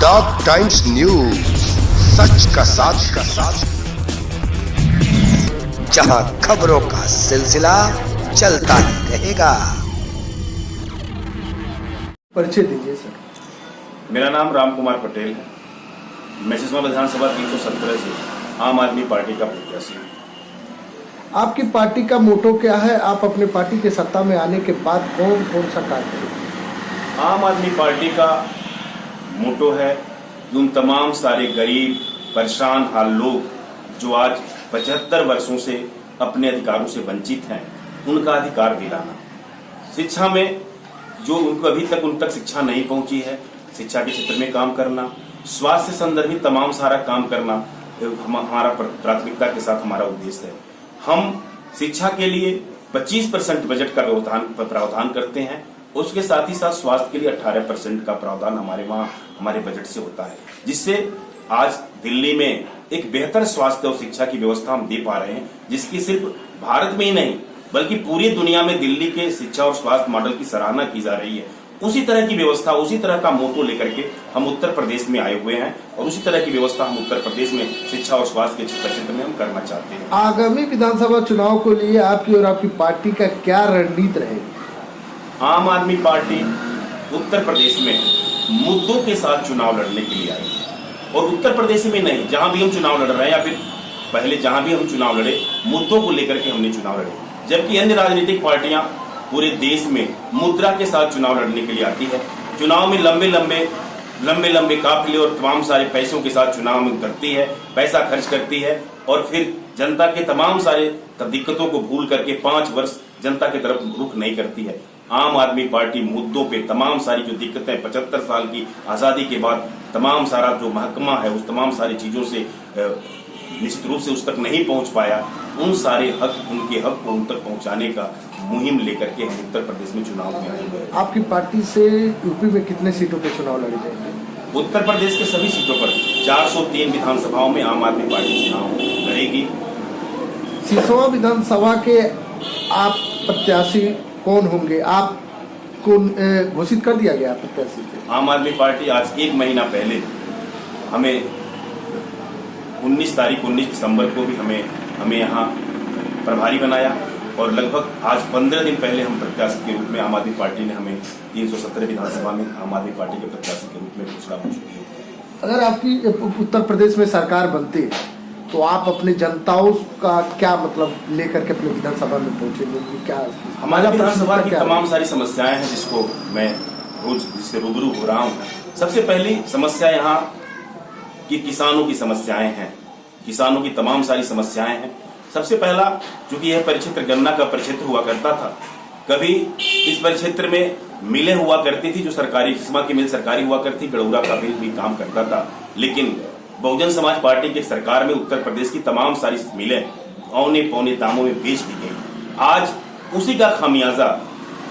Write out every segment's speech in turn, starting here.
Dog times news, सच का साथ, जहां खबरों का सिलसिला चलता ही रहेगा। परिचय दीजिए सर। मेरा नाम राम कुमार पटेल है। मैं सिसवा विधानसभा 317 से आम आदमी पार्टी का प्रत्याशी हूँ। आपकी पार्टी का मोटो क्या है? आप अपने पार्टी के सत्ता में आने के बाद कौन कौन सा कार्य करेंगे? आम आदमी पार्टी का मोटो है कि उन तमाम सारे गरीब परेशान हाल लोग जो आज 75 वर्षों से अपने अधिकारों से वंचित हैं, उनका अधिकार दिलाना। शिक्षा में जो उनको अभी तक उन तक शिक्षा नहीं पहुंची है, शिक्षा के क्षेत्र में काम करना, स्वास्थ्य संदर्भित तमाम सारा काम करना हमारा प्राथमिकता के साथ हमारा उद्देश्य है। हम शिक्षा के लिए 25% बजट का प्रावधान करते हैं। उसके साथ ही साथ स्वास्थ्य के लिए 18% का प्रावधान हमारे बजट से होता है, जिससे आज दिल्ली में एक बेहतर स्वास्थ्य और शिक्षा की व्यवस्था हम दे पा रहे हैं, जिसकी सिर्फ भारत में ही नहीं बल्कि पूरी दुनिया में दिल्ली के शिक्षा और स्वास्थ्य मॉडल की सराहना की जा रही है। उसी तरह की व्यवस्था, उसी तरह का मोटो लेकर के हम उत्तर प्रदेश में आए हुए हैं और उसी तरह की व्यवस्था हम उत्तर प्रदेश में शिक्षा और स्वास्थ्य के क्षेत्र में हम करना चाहते हैं। आगामी विधानसभा चुनाव को लिए आपकी और आपकी पार्टी का क्या रणनीति रहेगी? आम आदमी पार्टी उत्तर प्रदेश में मुद्दों के साथ चुनाव लड़ने के लिए आई है और उत्तर प्रदेश में नहीं, जहां भी हम चुनाव लड़ रहे हैं या फिर पहले जहां भी हम चुनाव लड़े, मुद्दों को लेकर के हमने चुनाव लड़े। जबकि अन्य राजनीतिक पार्टियां पूरे देश में मुद्रा के साथ चुनाव लड़ने के लिए आती है। चुनाव में लंबे काफिले और तमाम सारे पैसों के साथ चुनाव में उतरती है, पैसा खर्च करती है और फिर जनता के तमाम सारे दिक्कतों को भूल करके 5 वर्ष जनता की तरफ रुख नहीं करती है। आम आदमी पार्टी मुद्दों पे तमाम सारी जो दिक्कतें 75 साल की आजादी के बाद तमाम सारा जो महकमा है उस तमाम सारी चीजों से निश्चित रूप से उस तक नहीं पहुंच पाया, उन सारे उनके हक को उन तक पहुंचाने का मुहिम लेकर के हम उत्तर प्रदेश में चुनाव में आए हुए हैं। आपकी पार्टी से यूपी में कितने सीटों पे चुनाव लड़े जाएंगे? उत्तर प्रदेश के सभी सीटों पर 403 विधानसभाओं में आम आदमी पार्टी चुनाव लड़ेगी। सिसवा विधानसभा के आप प्रत्याशी कौन होंगे? आपको घोषित कर दिया गया प्रत्याशी? आम आदमी पार्टी आज 1 महीना पहले हमें 19 दिसंबर को भी हमें यहाँ प्रभारी बनाया और लगभग आज 15 दिन पहले हम प्रत्याशी के रूप में आम आदमी पार्टी ने हमें 317 विधानसभा में आम आदमी पार्टी के प्रत्याशी के रूप में घोषणा हो चुकी है। अगर आपकी उत्तर प्रदेश में सरकार बनती है तो आप अपने जनताओं का क्या मतलब लेकर के अपने विधानसभा में पहुंचेंगे? क्या हमारे विधानसभा की तमाम सारी समस्याएं हैं जिसको मैं रोज जिससे रूबरू हो रहा हूँ। सबसे पहली समस्या यहाँ कि किसानों की समस्याएं हैं, किसानों की तमाम सारी समस्याएं हैं। सबसे पहला, चूंकि यह परिक्षेत्र गन्ना का परिक्षेत्र हुआ करता था, कभी इस परिक्षेत्र में मिलें हुआ करती थी, जो सरकारी किस्म की मिल सरकारी हुआ करती, गड़ौरा का मिल भी काम करता था, लेकिन बहुजन समाज पार्टी की सरकार में उत्तर प्रदेश की तमाम सारी मिलें औने पौने दामों में बेच दी गई। आज उसी का खामियाजा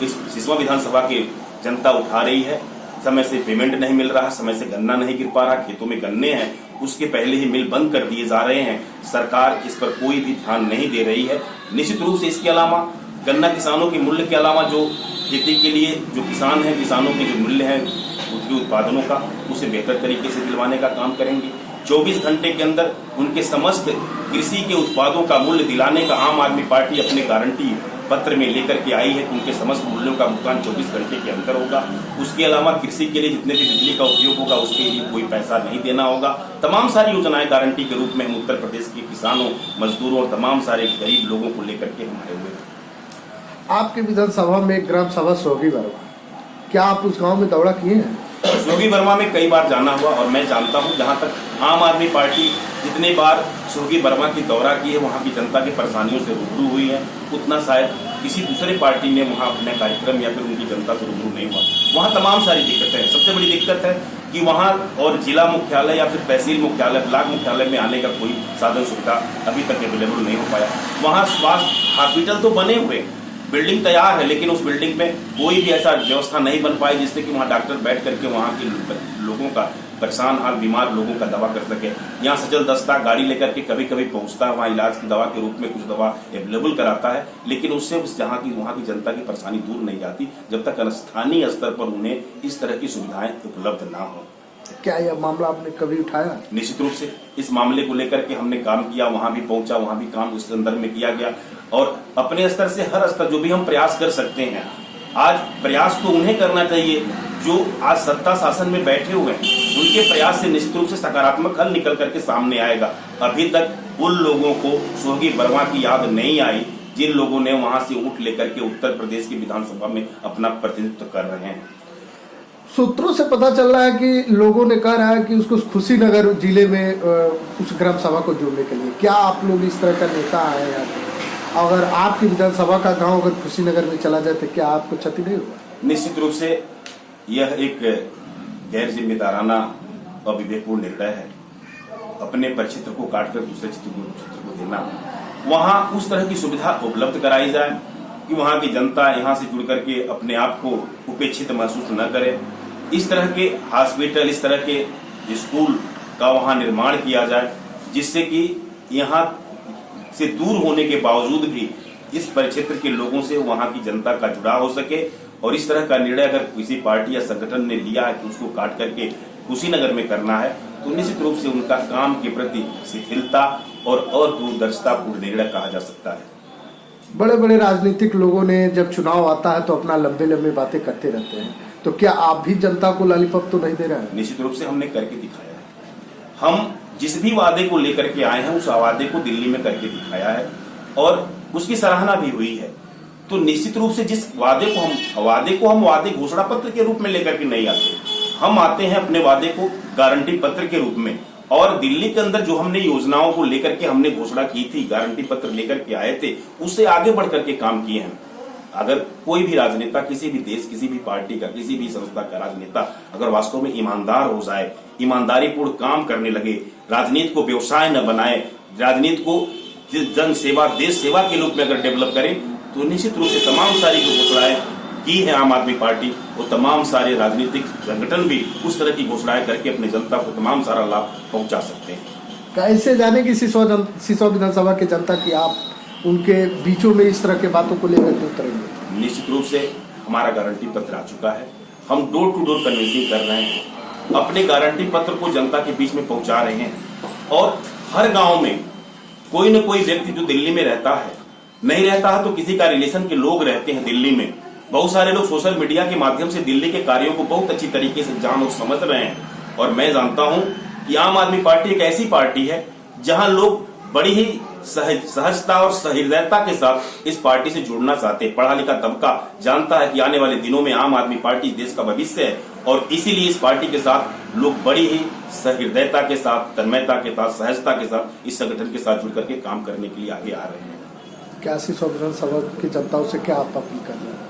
इस सिसवा विधानसभा की जनता उठा रही है। समय से पेमेंट नहीं मिल रहा, समय से गन्ना नहीं गिर पा रहा, खेतों में गन्ने हैं, उसके पहले ही मिल बंद कर दिए जा रहे हैं। सरकार इस पर कोई भी ध्यान नहीं दे रही है। निश्चित रूप से इसके अलावा गन्ना किसानों के मूल्य के अलावा जो खेती के लिए जो किसान हैं, किसानों के जो मूल्य है उनके उत्पादनों का, उसे बेहतर तरीके से दिलवाने का काम करेंगे। 24 घंटे के अंदर उनके समस्त कृषि के उत्पादों का मूल्य दिलाने का आम आदमी पार्टी अपने गारंटी पत्र में लेकर के आई है कि उनके समस्त मूल्यों का भुगतान 24 घंटे के अंदर होगा। उसके अलावा कृषि के लिए जितने भी बिजली का उपयोग होगा उसके लिए कोई पैसा नहीं देना होगा। तमाम सारी योजनाएं गारंटी के रूप में हम उत्तर प्रदेश के किसानों, मजदूरों और तमाम सारे गरीब लोगों को लेकर के हम आए हुए हैं। आपके विधानसभा में ग्राम सभा सोगी वर्मा, क्या आप उस गाँव में दौरा किए हैं? सोगी वर्मा में कई बार जाना हुआ और मैं जानता हूं, जहां तक आम आदमी पार्टी जितने बार सोगी वर्मा की दौरा की है, वहां की जनता की परेशानियों से रूबरू हुई है, उतना शायद किसी दूसरे पार्टी ने वहां अपना कार्यक्रम या फिर उनकी जनता से रूबरू नहीं हुआ। वहां तमाम सारी दिक्कतें हैं। सबसे बड़ी दिक्कत है कि वहां और जिला मुख्यालय या फिर तहसील मुख्यालय, ब्लॉक मुख्यालय में आने का कोई साधन सुविधा अभी तक अवेलेबल नहीं हो पाया। वहां स्वास्थ्य हॉस्पिटल तो बने हुए, बिल्डिंग तैयार है, लेकिन उस बिल्डिंग में कोई भी ऐसा व्यवस्था नहीं बन पाई जिससे कि वहाँ डॉक्टर बैठ करके वहाँ के लोगों का, परेशान हाल बीमार लोगों का दवा कर सके। यहाँ सचल दस्ता गाड़ी लेकर के कभी कभी पहुँचता है, वहाँ इलाज की दवा के रूप में कुछ दवा अवेलेबल कराता है, लेकिन उससे वहाँ की जनता की परेशानी दूर नहीं जाती जब तक स्थानीय स्तर पर उन्हें इस तरह की सुविधाएं उपलब्ध ना हो। क्या यह मामला आपने कभी उठाया? निश्चित रूप से इस मामले को लेकर के हमने काम किया, वहां भी पहुंचा, वहां भी काम उस संदर्भ में किया गया और अपने स्तर से हर स्तर जो भी हम प्रयास कर सकते हैं, आज प्रयास तो उन्हें करना चाहिए जो आज सत्ता शासन में बैठे हुए हैं। उनके प्रयास से निश्चित रूप से सकारात्मक हल निकल करके सामने आएगा। अभी तक उन लोगों को स्वर्गीय वर्मा की याद नहीं आई जिन लोगों ने वहां से उठ लेकर के उत्तर प्रदेश की विधानसभा में अपना प्रतिनिधित्व कर रहे हैं। सूत्रों से पता चल रहा है कि लोगों ने कह रहा है कि उसको कुशीनगर जिले में उस ग्राम सभा को जोड़ने के लिए, क्या आप लोग इस तरह का नेता आए यहाँ पे? अगर आपकी विधानसभा का गांव अगर कुशीनगर में चला जाए तो क्या आपको क्षति नहीं होगा? निश्चित रूप से यह एक गैर जिम्मेदाराना और विवेकपूर्ण निर्णय है। अपने परिक्षेत्र को काटकर दूसरे क्षेत्र को देना, वहां उस तरह की सुविधा उपलब्ध कराई जाए कि वहां की जनता यहां से जुड़ करके अपने आप को उपेक्षित महसूस न करे। इस तरह के हॉस्पिटल, इस तरह के स्कूल का वहां निर्माण किया जाए जिससे कि यहां से दूर होने के बावजूद भी इस परिक्षेत्र के लोगों से वहां की जनता का जुड़ाव हो सके। और इस तरह का निर्णय अगर किसी पार्टी या संगठन ने लिया है कि उसको काट करके कुशीनगर में करना है तो निश्चित रूप से उनका काम के प्रति शिथिलता और दूरदर्शितापूर्ण निर्णय कहा जा सकता है। बड़े बड़े राजनीतिक लोगों ने जब चुनाव आता है तो अपना लंबे लंबे बातें करते रहते हैं, तो क्या आप भी जनता को लॉलीपॉप तो नहीं दे रहे हैं? निश्चित रूप से हमने करके दिखाया है। हम जिस भी वादे को लेकर के आए हैं उस वादे को दिल्ली में करके दिखाया है और उसकी सराहना भी हुई है। तो निश्चित रूप से जिस वादे को हम वादे घोषणा पत्र के रूप में लेकर के नहीं आते, हम आते हैं अपने वादे को गारंटी पत्र के रूप में। और दिल्ली के अंदर जो हमने योजनाओं को लेकर के हमने घोषणा की थी, गारंटी पत्र लेकर के आए थे, उससे आगे बढ़ करके काम किए हैं। अगर कोई भी राजनेता, किसी भी देश, किसी भी पार्टी का, किसी भी संस्था का राजनेता अगर वास्तव में ईमानदार हो जाए, ईमानदारी पूर्ण काम करने लगे, राजनीति को व्यवसाय न बनाए, राजनीति को जन सेवा, देश सेवा के रूप में अगर डेवलप करें तो निश्चित रूप से तमाम सारी जो घोषणाएं की है आम आदमी पार्टी, वो तमाम सारे राजनीतिक संगठन भी उस तरह की घोषणाएं करके अपनी जनता को तमाम सारा लाभ पहुंचा सकते हैं। कैसे जाने की सिसोद विधानसभा की जनता की आप उनके बीचों में इस तरह के बातों को लेकर के उतरेंगे? निश्चित रूप से हमारा गारंटी पत्र आ चुका है, हम डोर टू डोर कन्विंसिंग कर रहे हैं, अपने गारंटी पत्र को जनता के बीच में पहुंचा रहे हैं। और हर गांव में कोई न कोई व्यक्ति जो दिल्ली में रहता है, नहीं रहता है तो किसी का रिलेशन के लोग रहते हैं दिल्ली में। बहुत सारे लोग सोशल मीडिया के माध्यम से दिल्ली के कार्यों को बहुत अच्छी तरीके से जान और समझ रहे हैं। और मैं जानता हूं कि आम आदमी पार्टी एक ऐसी पार्टी है जहां लोग बड़ी ही सहजता और सहृदयता के साथ इस पार्टी से जुड़ना चाहते हैं। पढ़ा लिखा तबका जानता है कि आने वाले दिनों में आम आदमी पार्टी देश का भविष्य है और इसीलिए इस पार्टी के साथ लोग बड़ी ही सहृदयता के साथ, तन्मयता के साथ, सहजता के साथ इस संगठन के साथ जुड़ करके काम करने के लिए आगे आ रहे हैं। क्या सिसोद विधानसभा की जनता से क्या आप अपील कर रहे हैं?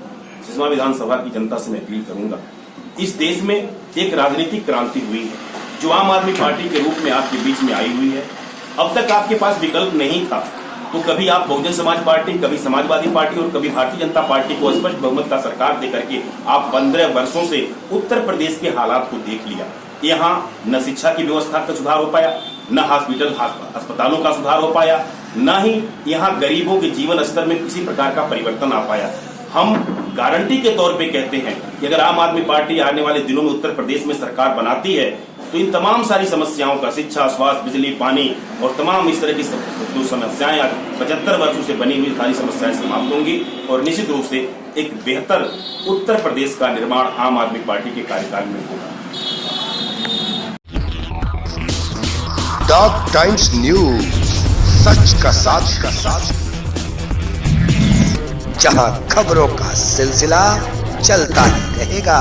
सिसवा विधानसभा की जनता से मैं अपील करूंगा, इस देश में एक राजनीतिक क्रांति हुई है जो आम आदमी पार्टी के रूप में आपके बीच में आई हुई है। अब तक आपके पास विकल्प नहीं था, तो कभी आप बहुजन समाज पार्टी, कभी समाजवादी पार्टी और कभी भारतीय जनता पार्टी को स्पष्ट बहुमत का सरकार दे करके आप 15 वर्षों से उत्तर प्रदेश के हालात को देख लिया। यहाँ न शिक्षा की व्यवस्था का सुधार हो पाया, न हॉस्पिटल अस्पतालों का सुधार हो पाया, न ही यहाँ गरीबों के जीवन स्तर में किसी प्रकार का परिवर्तन आ पाया। हम गारंटी के तौर पे कहते हैं कि अगर आम आदमी पार्टी आने वाले दिनों में उत्तर प्रदेश में सरकार बनाती है तो इन तमाम सारी समस्याओं का, शिक्षा, स्वास्थ्य, बिजली, पानी और तमाम इस तरह की जो समस्याएं आज 75 वर्षों से बनी हुई सारी समस्याएं समाप्त होंगी और निश्चित रूप से एक बेहतर उत्तर प्रदेश का निर्माण आम आदमी पार्टी के कार्यकाल में होगा। टॉप टाइम्स न्यूज, सच का साथ, जहां खबरों का सिलसिला चलता ही रहेगा।